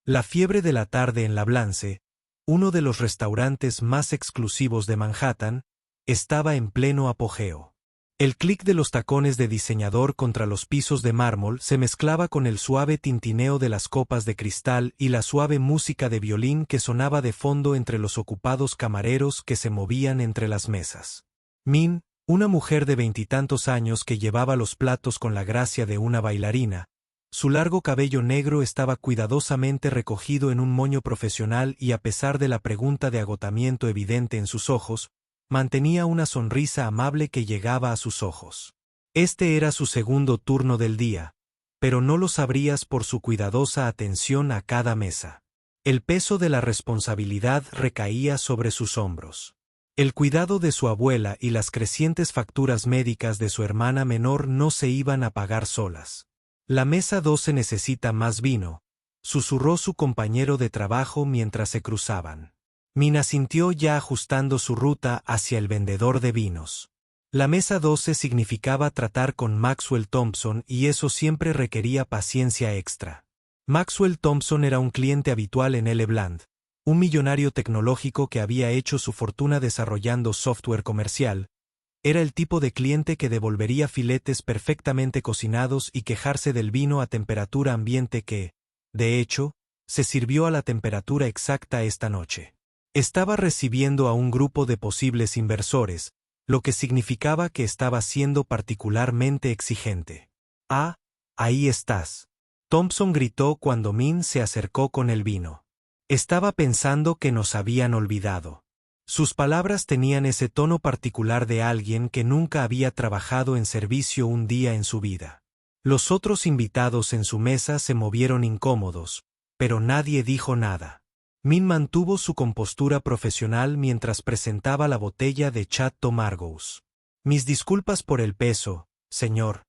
La fiebre de la tarde en La Blance, uno de los restaurantes más exclusivos de Manhattan, estaba en pleno apogeo. El clic de los tacones de diseñador contra los pisos de mármol se mezclaba con el suave tintineo de las copas de cristal y la suave música de violín que sonaba de fondo entre los ocupados camareros que se movían entre las mesas. Min, una mujer de 20 años que llevaba los platos con la gracia de una bailarina, su largo cabello negro estaba cuidadosamente recogido en un moño profesional y a pesar de la pregunta de agotamiento evidente en sus ojos, mantenía una sonrisa amable que llegaba a sus ojos. Este era su segundo turno del día, pero no lo sabrías por su cuidadosa atención a cada mesa. El peso de la responsabilidad recaía sobre sus hombros. El cuidado de su abuela y las crecientes facturas médicas de su hermana menor no se iban a pagar solas. La mesa 12 necesita más vino, susurró su compañero de trabajo mientras se cruzaban. Min asintió ya ajustando su ruta hacia el vendedor de vinos. La mesa 12 significaba tratar con Maxwell Thompson y eso siempre requería paciencia extra. Maxwell Thompson era un cliente habitual en L. Bland, un millonario tecnológico que había hecho su fortuna desarrollando software comercial. Era el tipo de cliente que devolvería filetes perfectamente cocinados y quejarse del vino a temperatura ambiente que, de hecho, se sirvió a la temperatura exacta esta noche. Estaba recibiendo a un grupo de posibles inversores, lo que significaba que estaba siendo particularmente exigente. «Ah, ahí estás», Thompson gritó cuando Min se acercó con el vino. «Estaba pensando que nos habían olvidado». Sus palabras tenían ese tono particular de alguien que nunca había trabajado en servicio un día en su vida. Los otros invitados en su mesa se movieron incómodos, pero nadie dijo nada. Min mantuvo su compostura profesional mientras presentaba la botella de Chateau Margaux. «Mis disculpas por el peso, señor.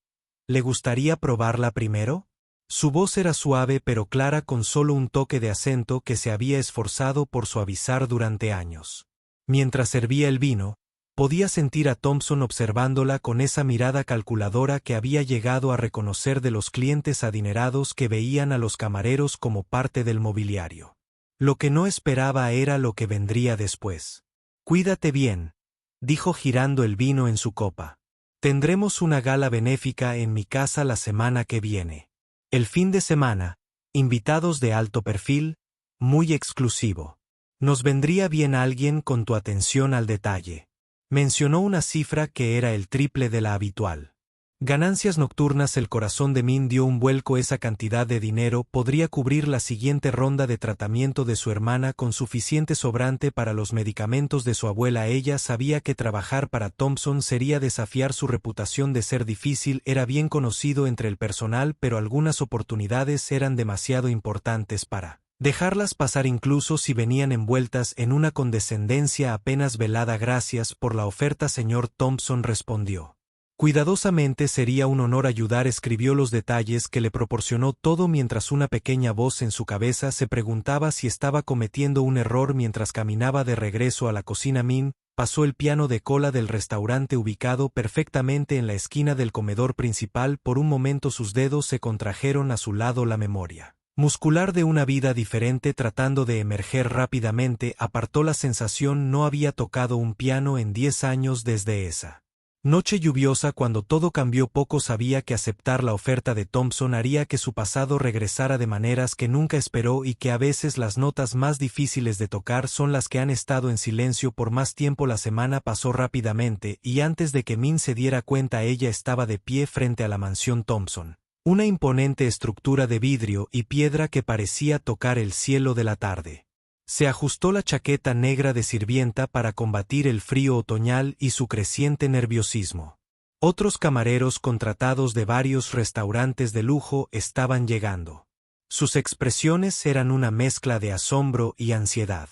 ¿Le gustaría probarla primero?» Su voz era suave pero clara con solo un toque de acento que se había esforzado por suavizar durante años. Mientras servía el vino, podía sentir a Thompson observándola con esa mirada calculadora que había llegado a reconocer de los clientes adinerados que veían a los camareros como parte del mobiliario. Lo que no esperaba era lo que vendría después. «Cuídate bien», dijo girando el vino en su copa. «Tendremos una gala benéfica en mi casa la semana que viene. El fin de semana, invitados de alto perfil, muy exclusivo. Nos vendría bien alguien con tu atención al detalle». Mencionó una cifra que era el triple de la habitual. Ganancias nocturnas. El corazón de Min dio un vuelco. Esa cantidad de dinero podría cubrir la siguiente ronda de tratamiento de su hermana con suficiente sobrante para los medicamentos de su abuela. Ella sabía que trabajar para Thompson sería desafiar su reputación de ser difícil. Era bien conocido entre el personal, pero algunas oportunidades eran demasiado importantes para dejarlas pasar incluso si venían envueltas en una condescendencia apenas velada. «Gracias por la oferta, señor Thompson», respondió. Cuidadosamente. «Sería un honor ayudar». Escribió los detalles que le proporcionó todo mientras una pequeña voz en su cabeza se preguntaba si estaba cometiendo un error mientras caminaba de regreso a la cocina. Min pasó el piano de cola del restaurante ubicado perfectamente en la esquina del comedor principal. Por un momento sus dedos se contrajeron a su lado. La memoria muscular de una vida diferente tratando de emerger rápidamente apartó la sensación. No había tocado un piano en 10 años desde esa noche lluviosa cuando todo cambió. Poco sabía que aceptar la oferta de Thompson haría que su pasado regresara de maneras que nunca esperó y que a veces las notas más difíciles de tocar son las que han estado en silencio por más tiempo. La semana pasó rápidamente y antes de que Min se diera cuenta ella estaba de pie frente a la mansión Thompson. Una imponente estructura de vidrio y piedra que parecía tocar el cielo de la tarde. Se ajustó la chaqueta negra de sirvienta para combatir el frío otoñal y su creciente nerviosismo. Otros camareros contratados de varios restaurantes de lujo estaban llegando. Sus expresiones eran una mezcla de asombro y ansiedad.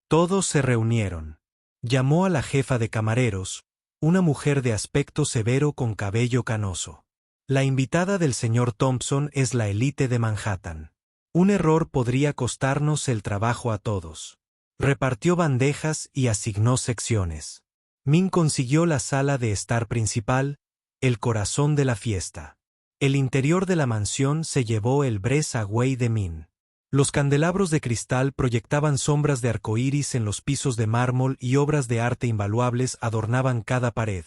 Todos se reunieron. Llamó a la jefa de camareros, una mujer de aspecto severo con cabello canoso. «La invitada del señor Thompson es la élite de Manhattan. Un error podría costarnos el trabajo a todos». Repartió bandejas y asignó secciones. Min consiguió la sala de estar principal, el corazón de la fiesta. El interior de la mansión se llevó el breezeway de Min. Los candelabros de cristal proyectaban sombras de arcoíris en los pisos de mármol y obras de arte invaluables adornaban cada pared.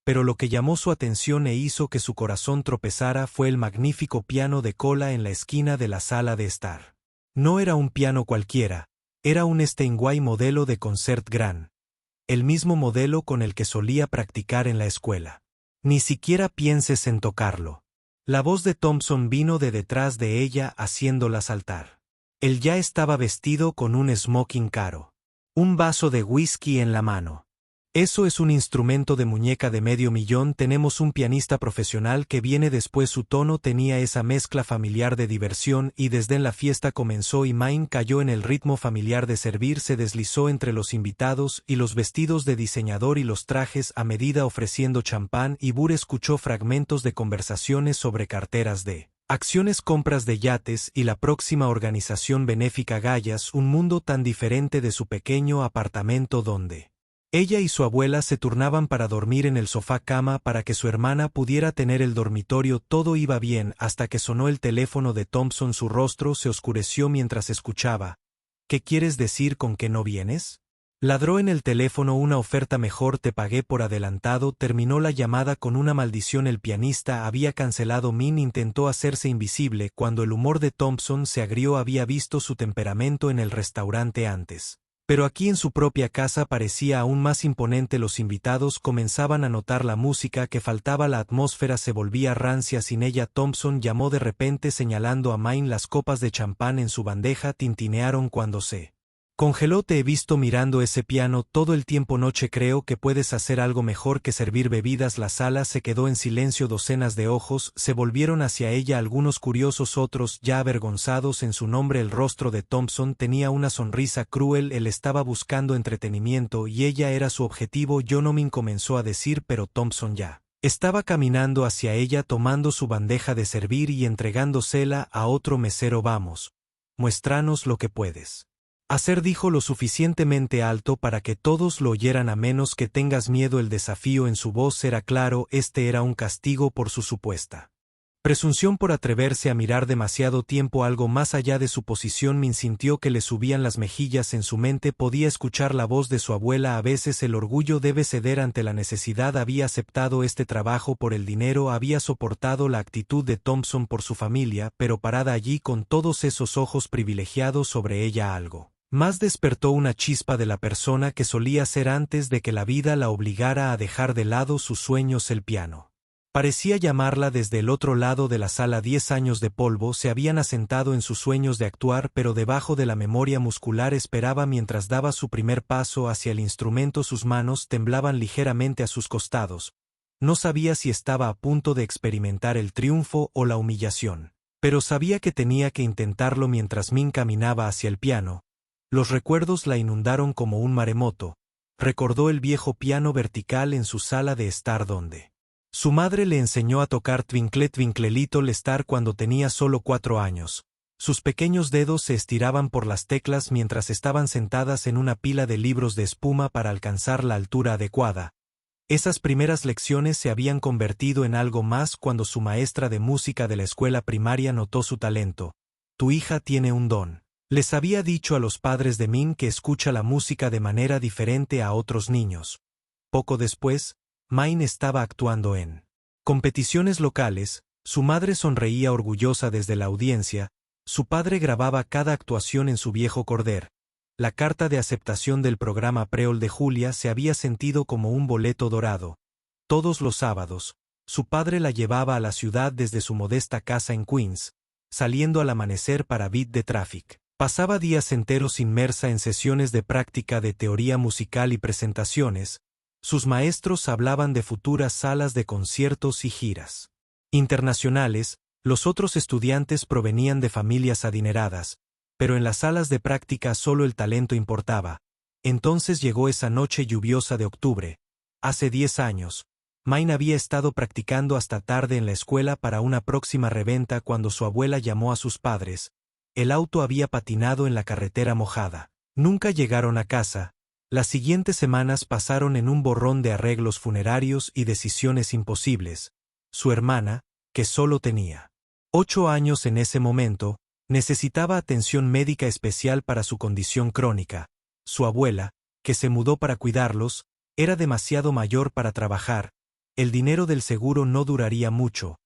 Pero lo que llamó su atención e hizo que su corazón tropezara fue el magnífico piano de cola en la esquina de la sala de estar. No era un piano cualquiera, era un Steinway modelo de Concert Grand. El mismo modelo con el que solía practicar en la escuela. Ni siquiera pienses en tocarlo. La voz de Thompson vino de detrás de ella haciéndola saltar. Él ya estaba vestido con un smoking caro. Un vaso de whisky en la mano. Eso es un instrumento de muñeca de $500,000. Tenemos un pianista profesional que viene después. Su tono tenía esa mezcla familiar de diversión y desde en la fiesta comenzó y Main cayó en el ritmo familiar de servir. Se deslizó entre los invitados y los vestidos de diseñador y los trajes a medida ofreciendo champán y Burr escuchó fragmentos de conversaciones sobre carteras de acciones, compras de yates y la próxima organización benéfica Gaias, un mundo tan diferente de su pequeño apartamento donde ella y su abuela se turnaban para dormir en el sofá cama para que su hermana pudiera tener el dormitorio. Todo iba bien hasta que sonó el teléfono de Thompson. Su rostro se oscureció mientras escuchaba. ¿Qué quieres decir con que no vienes? Ladró en el teléfono. Una oferta mejor, te pagué por adelantado. Terminó la llamada con una maldición. El pianista había cancelado. Min intentó hacerse invisible cuando el humor de Thompson se agrió. Había visto su temperamento en el restaurante antes. Pero aquí en su propia casa parecía aún más imponente. Los invitados comenzaban a notar la música que faltaba. La atmósfera se volvía rancia sin ella. Thompson llamó de repente señalando a Main. Las copas de champán en su bandeja tintinearon cuando se congeló. Te he visto mirando ese piano todo el tiempo. Noche, creo que puedes hacer algo mejor que servir bebidas. La sala se quedó en silencio. Docenas de ojos se volvieron hacia ella, algunos curiosos, otros ya avergonzados. En su nombre el rostro de Thompson tenía una sonrisa cruel. Él estaba buscando entretenimiento y ella era su objetivo. Yonomin comenzó a decir, pero Thompson ya estaba caminando hacia ella tomando su bandeja de servir y entregándosela a otro mesero. Vamos, muéstranos lo que puedes hacer, dijo lo suficientemente alto para que todos lo oyeran. A menos que tengas miedo. El desafío en su voz era claro. Este era un castigo por su supuesta presunción, por atreverse a mirar demasiado tiempo algo más allá de su posición. Min sintió que le subían las mejillas. En su mente podía escuchar la voz de su abuela. A veces el orgullo debe ceder ante la necesidad. Había aceptado este trabajo por el dinero, había soportado la actitud de Thompson por su familia, pero parada allí con todos esos ojos privilegiados sobre ella, algo más despertó una chispa de la persona que solía ser antes de que la vida la obligara a dejar de lado sus sueños. El piano parecía llamarla desde el otro lado de la sala. 10 años de polvo se habían asentado en sus sueños de actuar, pero debajo de la memoria muscular esperaba mientras daba su primer paso hacia el instrumento. Sus manos temblaban ligeramente a sus costados. No sabía si estaba a punto de experimentar el triunfo o la humillación, pero sabía que tenía que intentarlo. Mientras Min caminaba hacia el piano, los recuerdos la inundaron como un maremoto. Recordó el viejo piano vertical en su sala de estar donde su madre le enseñó a tocar Twinkle Twinkle Little Star cuando tenía solo 4 años. Sus pequeños dedos se estiraban por las teclas mientras estaban sentadas en una pila de libros de espuma para alcanzar la altura adecuada. Esas primeras lecciones se habían convertido en algo más cuando su maestra de música de la escuela primaria notó su talento. Tu hija tiene un don. Les había dicho a los padres de Min que escucha la música de manera diferente a otros niños. Poco después, Main estaba actuando en competiciones locales. Su madre sonreía orgullosa desde la audiencia. Su padre grababa cada actuación en su viejo Corder. La carta de aceptación del programa Preol de Julia se había sentido como un boleto dorado. Todos los sábados, su padre la llevaba a la ciudad desde su modesta casa en Queens, saliendo al amanecer para Beat the Traffic. Pasaba días enteros inmersa en sesiones de práctica de teoría musical y presentaciones. Sus maestros hablaban de futuras salas de conciertos y giras internacionales. Los otros estudiantes provenían de familias adineradas, pero en las salas de práctica solo el talento importaba. Entonces llegó esa noche lluviosa de octubre. Hace 10 años, Main había estado practicando hasta tarde en la escuela para una próxima reventa cuando su abuela llamó a sus padres. El auto había patinado en la carretera mojada. Nunca llegaron a casa. Las siguientes semanas pasaron en un borrón de arreglos funerarios y decisiones imposibles. Su hermana, que solo tenía 8 años en ese momento, Necesitaba atención médica especial para su condición crónica. Su abuela, que se mudó para cuidarlos, era demasiado mayor para trabajar. El dinero del seguro no duraría mucho.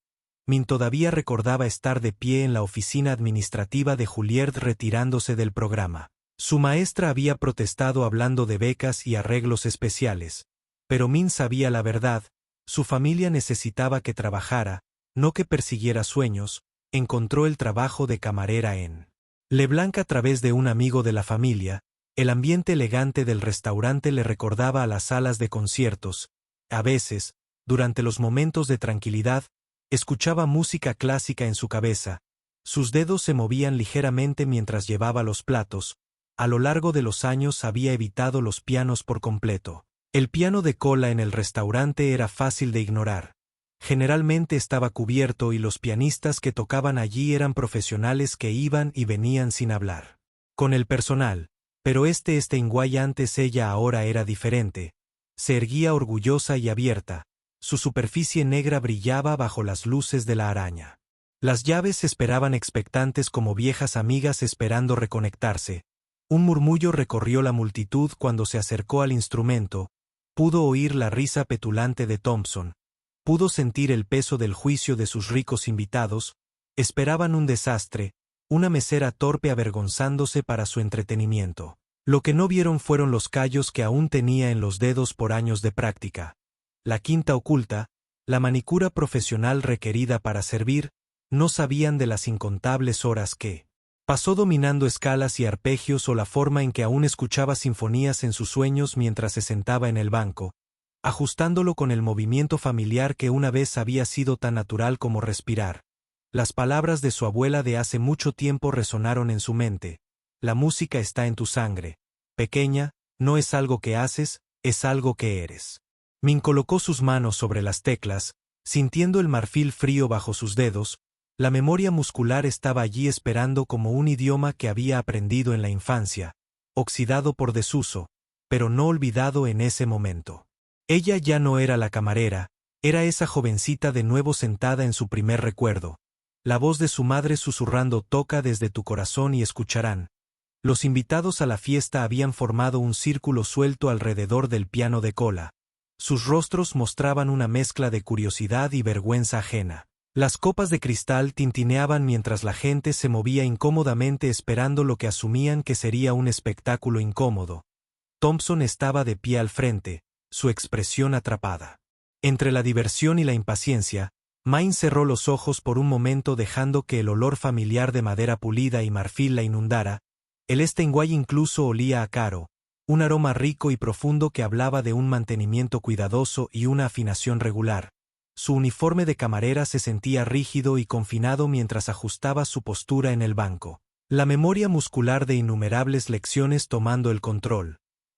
Min todavía recordaba estar de pie en la oficina administrativa de Juilliard retirándose del programa. Su maestra había protestado hablando de becas y arreglos especiales. Pero Min sabía la verdad, su familia necesitaba que trabajara, no que persiguiera sueños. Encontró el trabajo de camarera en LeBlanc a través de un amigo de la familia. El ambiente elegante del restaurante le recordaba a las salas de conciertos. A veces, durante los momentos de tranquilidad, escuchaba música clásica en su cabeza. Sus dedos se movían ligeramente mientras llevaba los platos. A lo largo de los años había evitado los pianos por completo. El piano de cola en el restaurante era fácil de ignorar. Generalmente estaba cubierto y los pianistas que tocaban allí eran profesionales que iban y venían sin hablar con el personal, pero Steinway antes ella ahora era diferente. Se erguía orgullosa y abierta. Su superficie negra brillaba bajo las luces de la araña. Las llaves esperaban expectantes como viejas amigas esperando reconectarse. Un murmullo recorrió la multitud cuando se acercó al instrumento. Pudo oír la risa petulante de Thompson. Pudo sentir el peso del juicio de sus ricos invitados. Esperaban un desastre, una mesera torpe avergonzándose para su entretenimiento. Lo que no vieron fueron los callos que aún tenía en los dedos por años de práctica. La quinta oculta, la manicura profesional requerida para servir, no sabían de las incontables horas que pasó dominando escalas y arpegios o la forma en que aún escuchaba sinfonías en sus sueños mientras se sentaba en el banco, ajustándolo con el movimiento familiar que una vez había sido tan natural como respirar. Las palabras de su abuela de hace mucho tiempo resonaron en su mente. La música está en tu sangre. Pequeña, no es algo que haces, es algo que eres. Min colocó sus manos sobre las teclas, sintiendo el marfil frío bajo sus dedos. La memoria muscular estaba allí esperando como un idioma que había aprendido en la infancia, oxidado por desuso, pero no olvidado en ese momento. Ella ya no era la camarera, era esa jovencita de nuevo sentada en su primer recuerdo. La voz de su madre susurrando toca desde tu corazón y escucharán. Los invitados a la fiesta habían formado un círculo suelto alrededor del piano de cola. Sus rostros mostraban una mezcla de curiosidad y vergüenza ajena. Las copas de cristal tintineaban mientras la gente se movía incómodamente esperando lo que asumían que sería un espectáculo incómodo. Thompson estaba de pie al frente, su expresión atrapada. Entre la diversión y la impaciencia, Min cerró los ojos por un momento dejando que el olor familiar de madera pulida y marfil la inundara. El Steinway incluso olía a caro, un aroma rico y profundo que hablaba de un mantenimiento cuidadoso y una afinación regular. Su uniforme de camarera se sentía rígido y confinado mientras ajustaba su postura en el banco. La memoria muscular de innumerables lecciones tomando el control.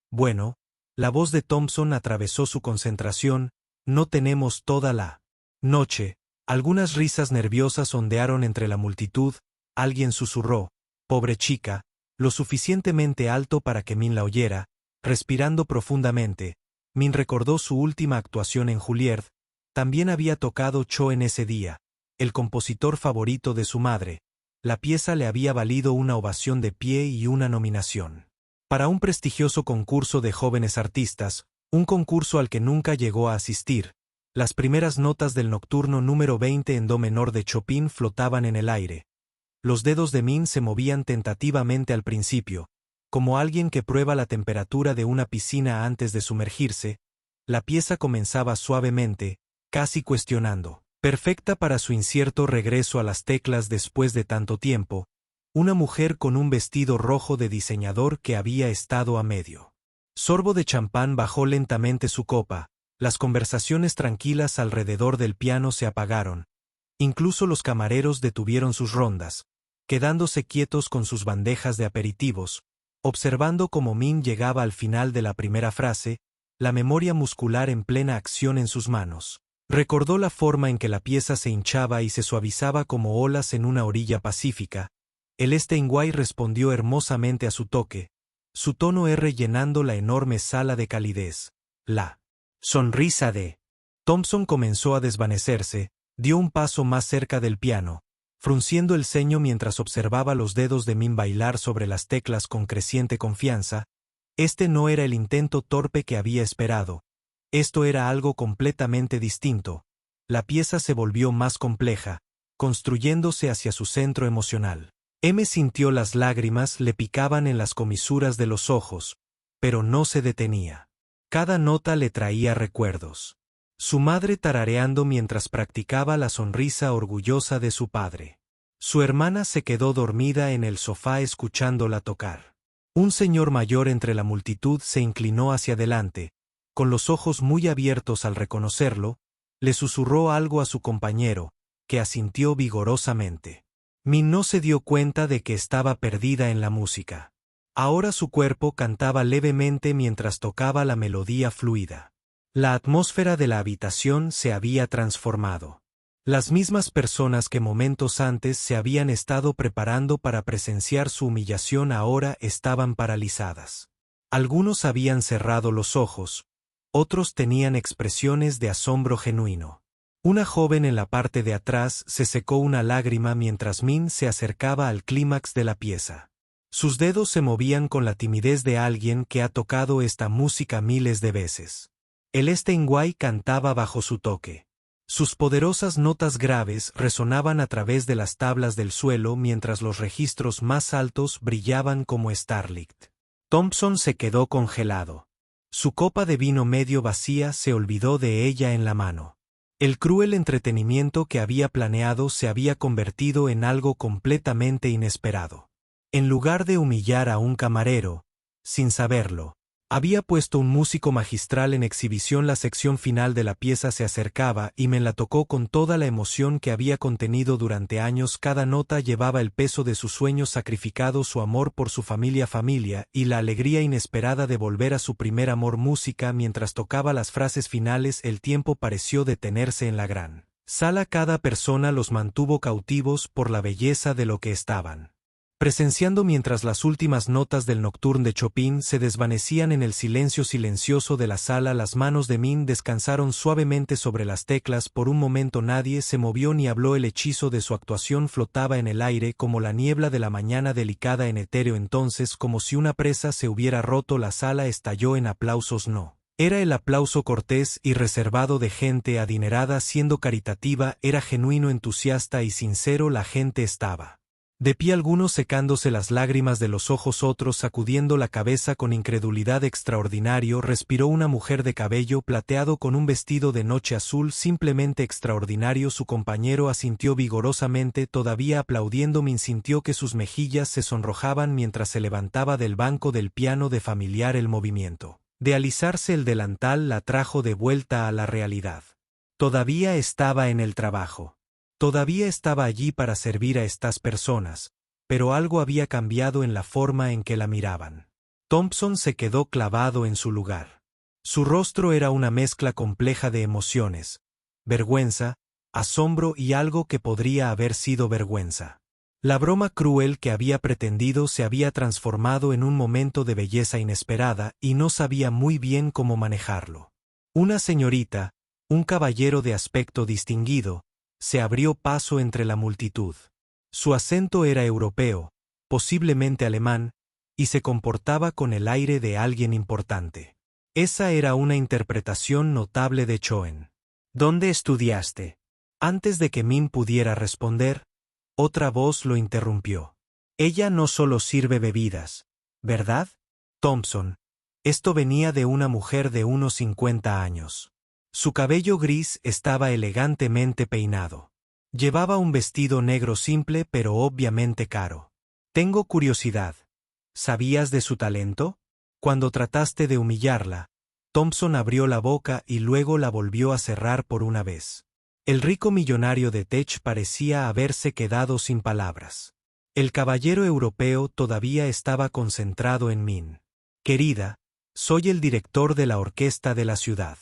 Bueno, la voz de Thompson atravesó su concentración, no tenemos toda la noche. Algunas risas nerviosas ondearon entre la multitud, alguien susurró, pobre chica, lo suficientemente alto para que Min la oyera, respirando profundamente. Min recordó su última actuación en Juilliard, también había tocado Cho en ese día, el compositor favorito de su madre. La pieza le había valido una ovación de pie y una nominación para un prestigioso concurso de jóvenes artistas, un concurso al que nunca llegó a asistir. Las primeras notas del nocturno número 20 en do menor de Chopin flotaban en el aire. Los dedos de Min se movían tentativamente al principio, como alguien que prueba la temperatura de una piscina antes de sumergirse. La pieza comenzaba suavemente, casi cuestionando, perfecta para su incierto regreso a las teclas después de tanto tiempo. Una mujer con un vestido rojo de diseñador que había estado a medio sorbo de champán bajó lentamente su copa. Las conversaciones tranquilas alrededor del piano se apagaron. Incluso los camareros detuvieron sus rondas, quedándose quietos con sus bandejas de aperitivos, observando cómo Min llegaba al final de la primera frase, la memoria muscular en plena acción en sus manos. Recordó la forma en que la pieza se hinchaba y se suavizaba como olas en una orilla pacífica. El Steinway respondió hermosamente a su toque, su tono llenando la enorme sala de calidez. La sonrisa de Thompson comenzó a desvanecerse, dio un paso más cerca del piano. Frunciendo el ceño mientras observaba los dedos de Min bailar sobre las teclas con creciente confianza, este no era el intento torpe que había esperado. Esto era algo completamente distinto. La pieza se volvió más compleja, construyéndose hacia su centro emocional. M sintió las lágrimas le picaban en las comisuras de los ojos, pero no se detenía. Cada nota le traía recuerdos. Su madre tarareando mientras practicaba la sonrisa orgullosa de su padre. Su hermana se quedó dormida en el sofá escuchándola tocar. Un señor mayor entre la multitud se inclinó hacia adelante, con los ojos muy abiertos al reconocerlo, le susurró algo a su compañero, que asintió vigorosamente. Min no se dio cuenta de que estaba perdida en la música. Ahora su cuerpo cantaba levemente mientras tocaba la melodía fluida. La atmósfera de la habitación se había transformado. Las mismas personas que momentos antes se habían estado preparando para presenciar su humillación ahora estaban paralizadas. Algunos habían cerrado los ojos, otros tenían expresiones de asombro genuino. Una joven en la parte de atrás se secó una lágrima mientras Min se acercaba al clímax de la pieza. Sus dedos se movían con la timidez de alguien que ha tocado esta música miles de veces. El Steinway cantaba bajo su toque. Sus poderosas notas graves resonaban a través de las tablas del suelo mientras los registros más altos brillaban como starlight. Thompson se quedó congelado. Su copa de vino medio vacía se olvidó de ella en la mano. El cruel entretenimiento que había planeado se había convertido en algo completamente inesperado. En lugar de humillar a un camarero, sin saberlo, había puesto un músico magistral en exhibición. La sección final de la pieza se acercaba y me la tocó con toda la emoción que había contenido durante años. Cada nota llevaba el peso de sus sueños sacrificados, su amor por su familia y la alegría inesperada de volver a su primer amor. Música. Mientras tocaba las frases finales, el tiempo pareció detenerse en la gran sala. Cada persona los mantuvo cautivos por la belleza de lo que estaban presenciando mientras las últimas notas del Nocturne de Chopin se desvanecían en el silencio silencioso de la sala. Las manos de Min descansaron suavemente sobre las teclas. Por un momento nadie se movió ni habló. El hechizo de su actuación flotaba en el aire como la niebla de la mañana, delicada en etéreo. Entonces, como si una presa se hubiera roto, la sala estalló en aplausos. No era el aplauso cortés y reservado de gente adinerada siendo caritativa, era genuino, entusiasta y sincero. La gente estaba de pie, algunos secándose las lágrimas de los ojos, otros sacudiendo la cabeza con incredulidad. Extraordinario, respiró una mujer de cabello plateado con un vestido de noche azul. Simplemente extraordinario. Su compañero asintió vigorosamente, todavía aplaudiendo. Min sintió que sus mejillas se sonrojaban mientras se levantaba del banco del piano. De familiar el movimiento de alisarse el delantal la trajo de vuelta a la realidad. Todavía estaba en el trabajo. Todavía estaba allí para servir a estas personas, pero algo había cambiado en la forma en que la miraban. Thompson se quedó clavado en su lugar. Su rostro era una mezcla compleja de emociones: vergüenza, asombro y algo que podría haber sido vergüenza. La broma cruel que había pretendido se había transformado en un momento de belleza inesperada y no sabía muy bien cómo manejarlo. Una señorita, un caballero de aspecto distinguido, se abrió paso entre la multitud. Su acento era europeo, posiblemente alemán, y se comportaba con el aire de alguien importante. Esa era una interpretación notable de Choen. ¿Dónde estudiaste? Antes de que Min pudiera responder, otra voz lo interrumpió. Ella no solo sirve bebidas, ¿verdad? Thompson. Esto venía de una mujer de unos 50 años. Su cabello gris estaba elegantemente peinado. Llevaba un vestido negro simple pero obviamente caro. Tengo curiosidad. ¿Sabías de su talento? Cuando trataste de humillarla, Thompson abrió la boca y luego la volvió a cerrar por una vez. El rico millonario de Tech parecía haberse quedado sin palabras. El caballero europeo todavía estaba concentrado en Min. Querida, soy el director de la orquesta de la ciudad.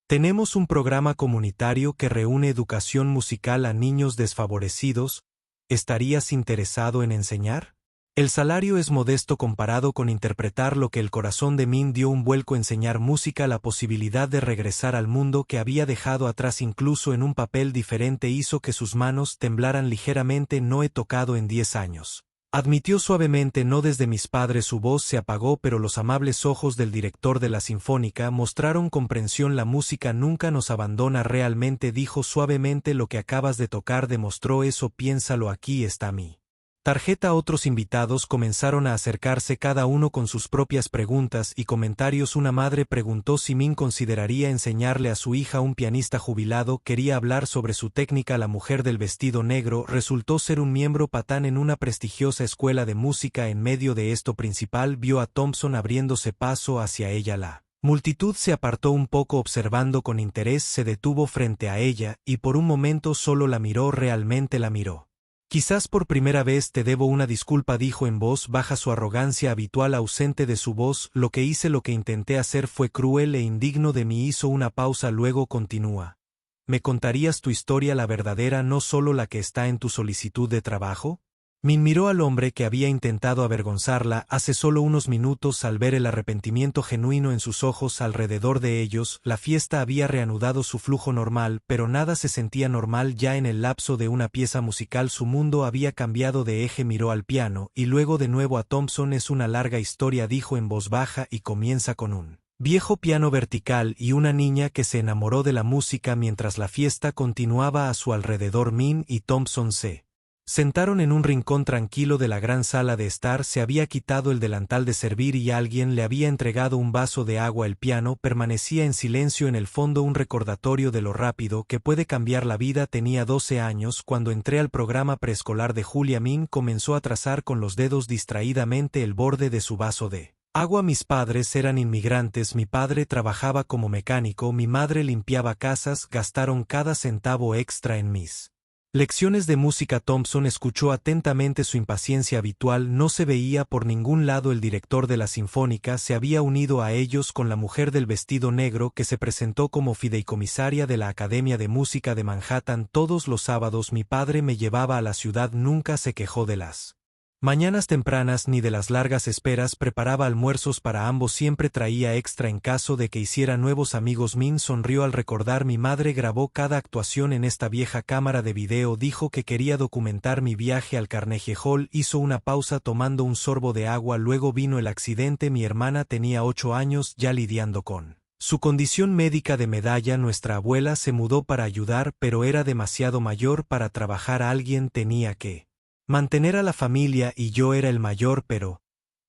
Tenemos un programa comunitario que reúne educación musical a niños desfavorecidos. ¿Estarías interesado en enseñar? El salario es modesto comparado con interpretar lo que el corazón de Min dio un vuelco enseñar música, la posibilidad de regresar al mundo que había dejado atrás incluso en un papel diferente hizo que sus manos temblaran ligeramente. No he tocado en 10 años. Admitió suavemente. No desde mis padres. Su voz se apagó, pero los amables ojos del director de la Sinfónica mostraron comprensión. La música nunca nos abandona realmente, dijo suavemente. Lo que acabas de tocar demostró eso. Piénsalo, aquí está mi tarjeta. Otros invitados comenzaron a acercarse, cada uno con sus propias preguntas y comentarios. Una madre preguntó si Min consideraría enseñarle a su hija. Un pianista jubilado quería hablar sobre su técnica. La mujer del vestido negro resultó ser un miembro patán en una prestigiosa escuela de música. En medio de esto principal vio a Thompson abriéndose paso hacia ella. La multitud se apartó un poco observando con interés. Se detuvo frente a ella y por un momento solo la miró. Realmente la miró. Quizás por primera vez. Te debo una disculpa, dijo en voz baja, su arrogancia habitual ausente de su voz. Lo que hice, lo que intenté hacer fue cruel e indigno de mí. Hizo una pausa, luego continúa. ¿Me contarías tu historia, la verdadera, no solo la que está en tu solicitud de trabajo? Min miró al hombre que había intentado avergonzarla hace solo unos minutos. Al ver el arrepentimiento genuino en sus ojos alrededor de ellos, la fiesta había reanudado su flujo normal, pero nada se sentía normal ya en el lapso de una pieza musical. Su mundo había cambiado de eje. Miró al piano y luego de nuevo a Thompson. Es una larga historia, dijo en voz baja, y comienza con un viejo piano vertical y una niña que se enamoró de la música mientras la fiesta continuaba a su alrededor. Min y Thompson se sentaron en un rincón tranquilo de la gran sala de estar. Se había quitado el delantal de servir y alguien le había entregado un vaso de agua. El piano permanecía en silencio en el fondo, un recordatorio de lo rápido que puede cambiar la vida. Tenía 12 años cuando entré al programa preescolar de Julia. Min comenzó a trazar con los dedos distraídamente el borde de su vaso de agua. Mis padres eran inmigrantes. Mi padre trabajaba como mecánico, mi madre limpiaba casas. Gastaron cada centavo extra en mis lecciones de música. Thompson escuchó atentamente. Su impaciencia habitual no se veía por ningún lado. El director de la Sinfónica se había unido a ellos con la mujer del vestido negro que se presentó como fideicomisaria de la Academia de Música de Manhattan. Todos los sábados mi padre me llevaba a la ciudad. Nunca se quejó de las mañanas tempranas ni de las largas esperas. Preparaba almuerzos para ambos. Siempre traía extra en caso de que hiciera nuevos amigos. Min sonrió al recordar. Mi madre grabó cada actuación en esta vieja cámara de video. Dijo que quería documentar mi viaje al Carnegie Hall. Hizo una pausa tomando un sorbo de agua. Luego vino el accidente. Mi hermana tenía 8 años ya lidiando con su condición médica de medalla. Nuestra abuela se mudó para ayudar, pero era demasiado mayor para trabajar. Alguien tenía que mantener a la familia y yo era el mayor. Pero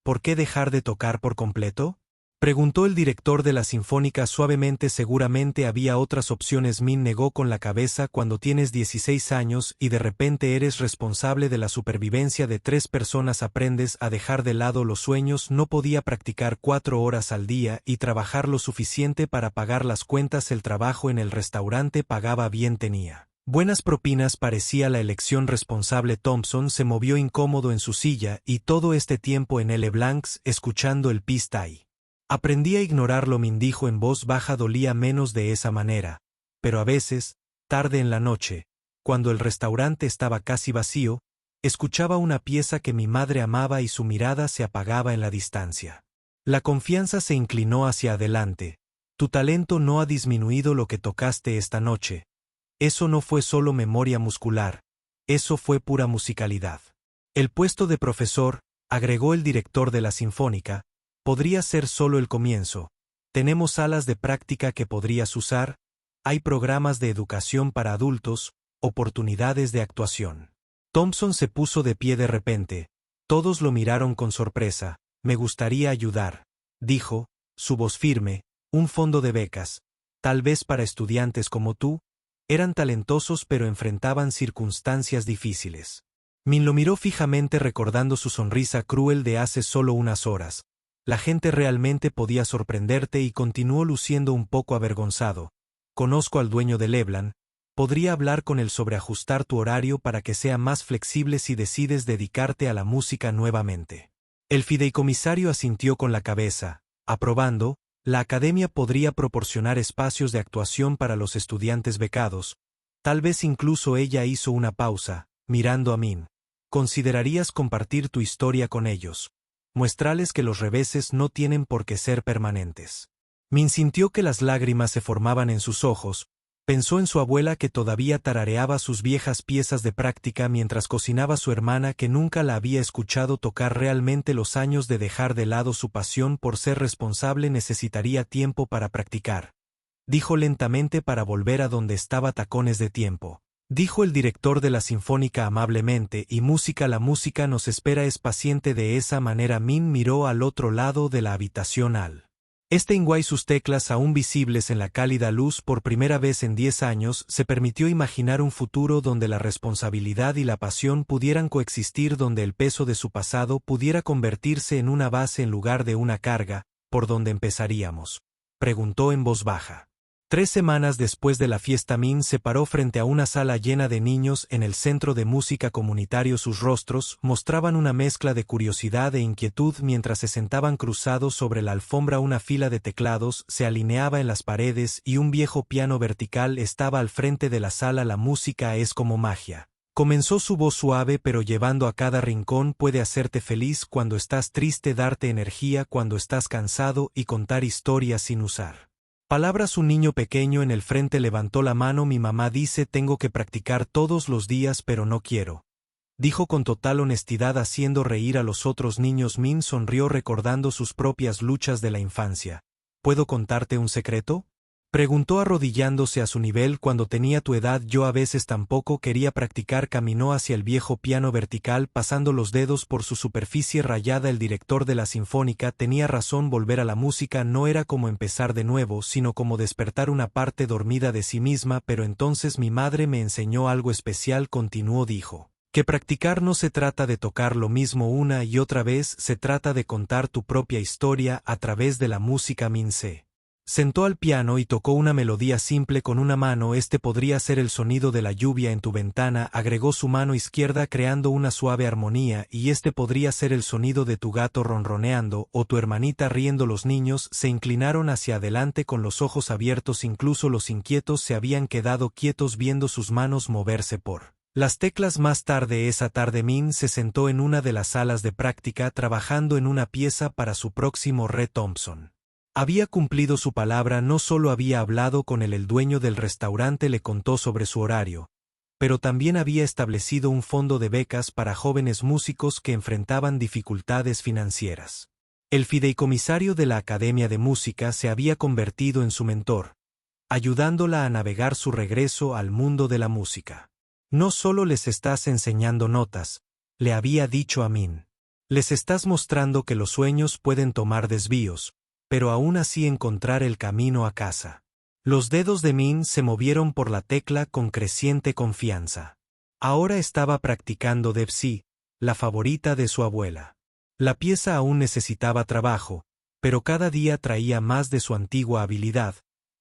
¿por qué dejar de tocar por completo?, preguntó el director de la Sinfónica suavemente. Seguramente había otras opciones. Min negó con la cabeza. Cuando tienes 16 años y de repente eres responsable de la supervivencia de 3 personas, aprendes a dejar de lado los sueños. No podía practicar 4 horas al día y trabajar lo suficiente para pagar las cuentas. El trabajo en el restaurante pagaba bien, tenía buenas propinas. Parecía la elección responsable. Thompson se movió incómodo en su silla. Y todo este tiempo en L. Blancs, escuchando el pistay. Aprendí a ignorarlo. Min dijo en voz baja. Dolía menos de esa manera. Pero a veces, tarde en la noche, cuando el restaurante estaba casi vacío, escuchaba una pieza que mi madre amaba y su mirada se apagaba en la distancia. La confianza se inclinó hacia adelante. Tu talento no ha disminuido. Lo que tocaste esta noche, eso no fue solo memoria muscular, eso fue pura musicalidad. El puesto de profesor, agregó el director de la Sinfónica, podría ser solo el comienzo. Tenemos salas de práctica que podrías usar, hay programas de educación para adultos, oportunidades de actuación. Thompson se puso de pie de repente. Todos lo miraron con sorpresa. Me gustaría ayudar, dijo, su voz firme. Un fondo de becas, tal vez para estudiantes como tú. Eran talentosos pero enfrentaban circunstancias difíciles. Min lo miró fijamente recordando su sonrisa cruel de hace solo unas horas. La gente realmente podía sorprenderte, y continuó luciendo un poco avergonzado. Conozco al dueño de Leblanc. Podría hablar con él sobre ajustar tu horario para que sea más flexible si decides dedicarte a la música nuevamente. El fideicomisario asintió con la cabeza, aprobando. La academia podría proporcionar espacios de actuación para los estudiantes becados. Tal vez incluso. Ella hizo una pausa, mirando a Min. considerarías compartir tu historia con ellos. Muéstrales que los reveses no tienen por qué ser permanentes. Min sintió que las lágrimas se formaban en sus ojos. Pensó en su abuela que todavía tarareaba sus viejas piezas de práctica mientras cocinaba su hermana que nunca la había escuchado tocar realmente. Los años de dejar de lado su pasión por ser responsable necesitaría tiempo para practicar. Dijo lentamente para volver a donde estaba tacones de tiempo. Dijo el director de la Sinfónica amablemente y la música nos espera es paciente de esa manera. Min miró al otro lado de la habitación y sus teclas aún visibles en la cálida luz por primera vez en 10 años se permitió imaginar un futuro donde la responsabilidad y la pasión pudieran coexistir, donde el peso de su pasado pudiera convertirse en una base en lugar de una carga. ¿Por dónde empezaríamos?, preguntó en voz baja. 3 semanas después de la fiesta Min se paró frente a una sala llena de niños en el centro de música comunitario. Sus rostros mostraban una mezcla de curiosidad e inquietud mientras se sentaban cruzados sobre la alfombra. Una fila de teclados se alineaba en las paredes y un viejo piano vertical estaba al frente de la sala. La música es como magia. Comenzó su voz suave pero llevando a cada rincón. Puede hacerte feliz cuando estás triste, darte energía cuando estás cansado y contar historias sin usar palabras. Un niño pequeño en el frente levantó la mano. Mi mamá dice tengo que practicar todos los días pero no quiero, dijo con total honestidad haciendo reír a los otros niños. Min sonrió recordando sus propias luchas de la infancia. ¿Puedo contarte un secreto?, preguntó arrodillándose a su nivel. Cuando tenía tu edad yo a veces tampoco quería practicar. Caminó hacia el viejo piano vertical pasando los dedos por su superficie rayada. El director de la Sinfónica tenía razón, volver a la música no era como empezar de nuevo, sino como despertar una parte dormida de sí misma. Pero entonces mi madre me enseñó algo especial, continuó. Dijo que practicar no se trata de tocar lo mismo una y otra vez, se trata de contar tu propia historia a través de la música. Min se sentó al piano y tocó una melodía simple con una mano. Este podría ser el sonido de la lluvia en tu ventana, agregó su mano izquierda creando una suave armonía, y este podría ser el sonido de tu gato ronroneando o tu hermanita riendo. Los niños se inclinaron hacia adelante con los ojos abiertos, incluso los inquietos se habían quedado quietos viendo sus manos moverse por las teclas. Más tarde esa tarde Min se sentó en una de las salas de práctica trabajando en una pieza para su próximo Re Thompson. Había cumplido su palabra, no solo había hablado con el dueño del restaurante le contó sobre su horario, pero también había establecido un fondo de becas para jóvenes músicos que enfrentaban dificultades financieras. El fideicomisario de la Academia de Música se había convertido en su mentor, ayudándola a navegar su regreso al mundo de la música. No solo les estás enseñando notas, le había dicho a Min. Les estás mostrando que los sueños pueden tomar desvíos, pero aún así encontrar el camino a casa. Los dedos de Min se movieron por la tecla con creciente confianza. Ahora estaba practicando Debussy, la favorita de su abuela. La pieza aún necesitaba trabajo, pero cada día traía más de su antigua habilidad,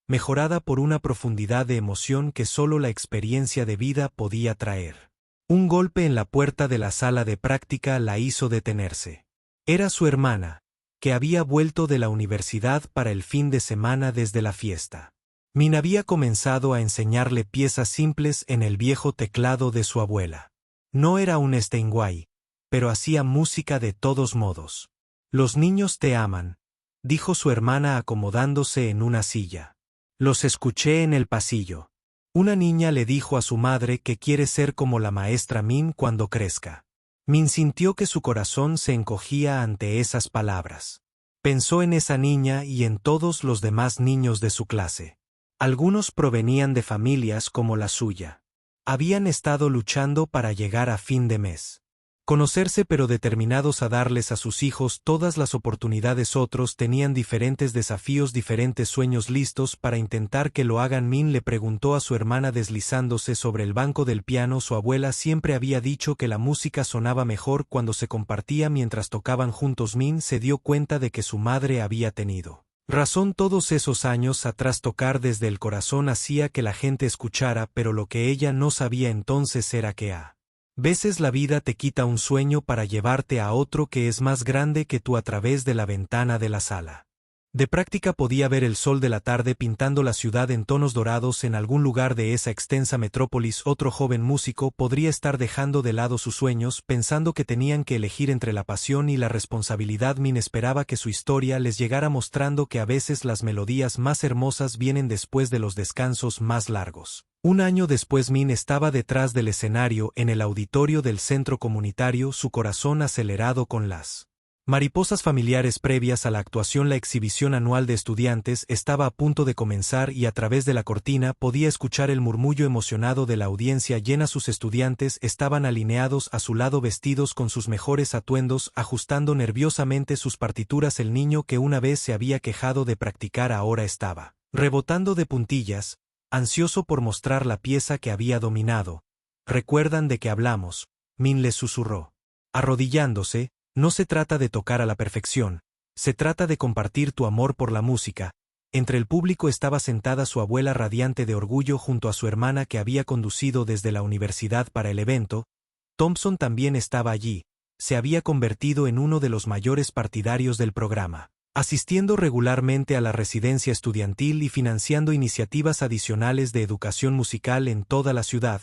mejorada por una profundidad de emoción que solo la experiencia de vida podía traer. Un golpe en la puerta de la sala de práctica la hizo detenerse. Era su hermana, que había vuelto de la universidad para el fin de semana desde la fiesta. Min había comenzado a enseñarle piezas simples en el viejo teclado de su abuela. No era un Steinway, pero hacía música de todos modos. Los niños te aman, dijo su hermana acomodándose en una silla. Los escuché en el pasillo. Una niña le dijo a su madre que quiere ser como la maestra Min cuando crezca. Min sintió que su corazón se encogía ante esas palabras. Pensó en esa niña y en todos los demás niños de su clase. Algunos provenían de familias como la suya. Habían estado luchando para llegar a fin de mes. Conocerse pero determinados a darles a sus hijos todas las oportunidades. Otros tenían diferentes desafíos, diferentes sueños listos para intentar que lo hagan. Min le preguntó a su hermana deslizándose sobre el banco del piano. Su abuela siempre había dicho que la música sonaba mejor cuando se compartía mientras tocaban juntos. Min se dio cuenta de que su madre había tenido razón todos esos años atrás. Tocar desde el corazón hacía que la gente escuchara, pero lo que ella no sabía entonces era que a veces la vida te quita un sueño para llevarte a otro que es más grande que tú a través de la ventana de la sala. De práctica podía ver el sol de la tarde pintando la ciudad en tonos dorados en algún lugar de esa extensa metrópolis. Otro joven músico podría estar dejando de lado sus sueños pensando que tenían que elegir entre la pasión y la responsabilidad. Min esperaba que su historia les llegara mostrando que a veces las melodías más hermosas vienen después de los descansos más largos. Un año después Min estaba detrás del escenario en el auditorio del centro comunitario, su corazón acelerado con las mariposas familiares previas a la actuación. La exhibición anual de estudiantes estaba a punto de comenzar y a través de la cortina podía escuchar el murmullo emocionado de la audiencia llena. Sus estudiantes estaban alineados a su lado vestidos con sus mejores atuendos, ajustando nerviosamente sus partituras. El niño que una vez se había quejado de practicar ahora estaba rebotando de puntillas, ansioso por mostrar la pieza que había dominado. ¿Recuerdan de qué hablamos?, Min les susurró. Arrodillándose, no se trata de tocar a la perfección, se trata de compartir tu amor por la música. Entre el público estaba sentada su abuela radiante de orgullo junto a su hermana que había conducido desde la universidad para el evento. Thompson también estaba allí, se había convertido en uno de los mayores partidarios del programa, asistiendo regularmente a la residencia estudiantil y financiando iniciativas adicionales de educación musical en toda la ciudad.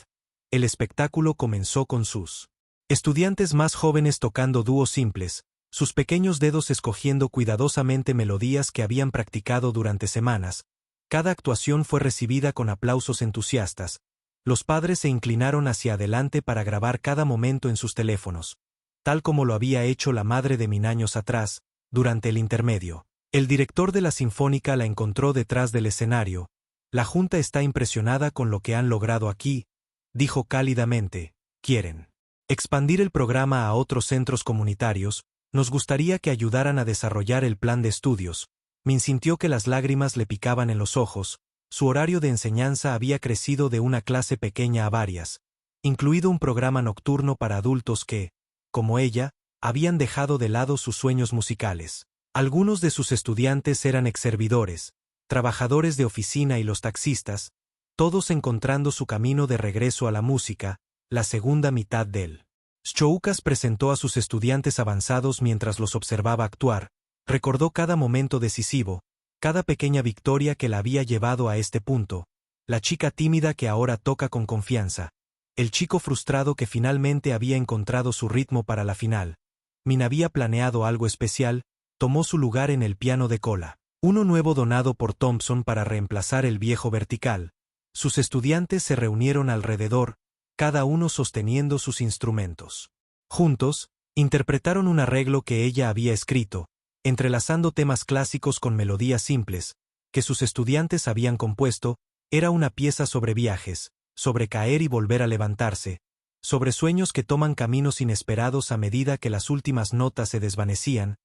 El espectáculo comenzó con sus estudiantes más jóvenes tocando dúos simples, sus pequeños dedos escogiendo cuidadosamente melodías que habían practicado durante semanas. Cada actuación fue recibida con aplausos entusiastas. Los padres se inclinaron hacia adelante para grabar cada momento en sus teléfonos, tal como lo había hecho la madre de Min años atrás, durante el intermedio. El director de la Sinfónica la encontró detrás del escenario. La junta está impresionada con lo que han logrado aquí, dijo cálidamente. ¿Quieren expandir el programa a otros centros comunitarios? Nos gustaría que ayudaran a desarrollar el plan de estudios. Min sintió que las lágrimas le picaban en los ojos. Su horario de enseñanza había crecido de una clase pequeña a varias, incluido un programa nocturno para adultos que, como ella, habían dejado de lado sus sueños musicales. Algunos de sus estudiantes eran exservidores, trabajadores de oficina y los taxistas, todos encontrando su camino de regreso a la música. La segunda mitad del Showcase presentó a sus estudiantes avanzados mientras los observaba actuar. Recordó cada momento decisivo, cada pequeña victoria que la había llevado a este punto, la chica tímida que ahora toca con confianza, el chico frustrado que finalmente había encontrado su ritmo para la final. Min había planeado algo especial, tomó su lugar en el piano de cola, uno nuevo donado por Thompson para reemplazar el viejo vertical. Sus estudiantes se reunieron alrededor, cada uno sosteniendo sus instrumentos. Juntos, interpretaron un arreglo que ella había escrito, entrelazando temas clásicos con melodías simples, que sus estudiantes habían compuesto. Era una pieza sobre viajes, sobre caer y volver a levantarse, sobre sueños que toman caminos inesperados a medida que las últimas notas se desvanecían.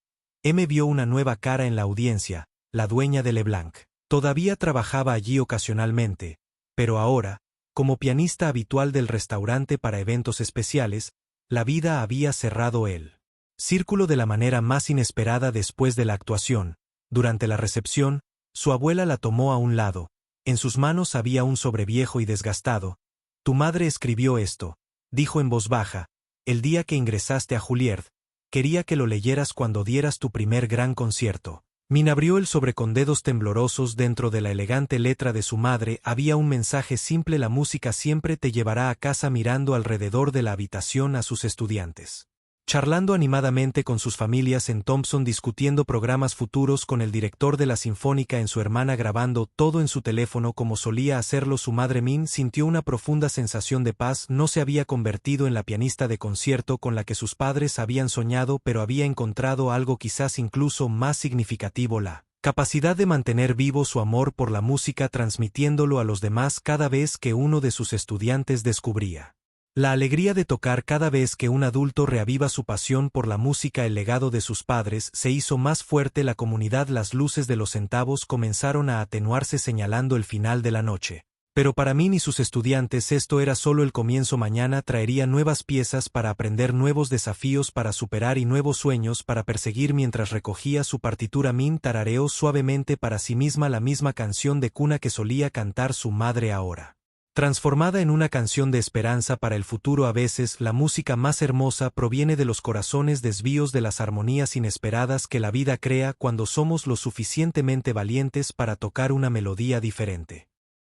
Vio una nueva cara en la audiencia, la dueña de LeBlanc. Todavía trabajaba allí ocasionalmente, pero ahora, como pianista habitual del restaurante para eventos especiales, la vida había cerrado el círculo de la manera más inesperada después de la actuación. Durante la recepción, su abuela la tomó a un lado. En sus manos había un sobre viejo y desgastado. Tu madre escribió esto, dijo en voz baja, el día que ingresaste a Juilliard. Quería que lo leyeras cuando dieras tu primer gran concierto. Min abrió el sobre con dedos temblorosos. Dentro de la elegante letra de su madre había un mensaje simple: la música siempre te llevará a casa. Mirando alrededor de la habitación a sus estudiantes, charlando animadamente con sus familias en Thompson, discutiendo programas futuros con el director de la Sinfónica, en su hermana grabando todo en su teléfono como solía hacerlo su madre. Min sintió una profunda sensación de paz. No se había convertido en la pianista de concierto con la que sus padres habían soñado, pero había encontrado algo quizás incluso más significativo: la capacidad de mantener vivo su amor por la música, transmitiéndolo a los demás cada vez que uno de sus estudiantes descubría la alegría de tocar. Cada vez que un adulto reaviva su pasión por la música, el legado de sus padres se hizo más fuerte. La comunidad, las luces de los centavos comenzaron a atenuarse señalando el final de la noche. Pero para Min y sus estudiantes esto era solo el comienzo. Mañana traería nuevas piezas para aprender, nuevos desafíos para superar y nuevos sueños para perseguir. Mientras recogía su partitura, Min tarareó suavemente para sí misma la misma canción de cuna que solía cantar su madre ahora. Transformada en una canción de esperanza para el futuro, a veces la música más hermosa proviene de los corazones desvíos de las armonías inesperadas que la vida crea cuando somos lo suficientemente valientes para tocar una melodía diferente.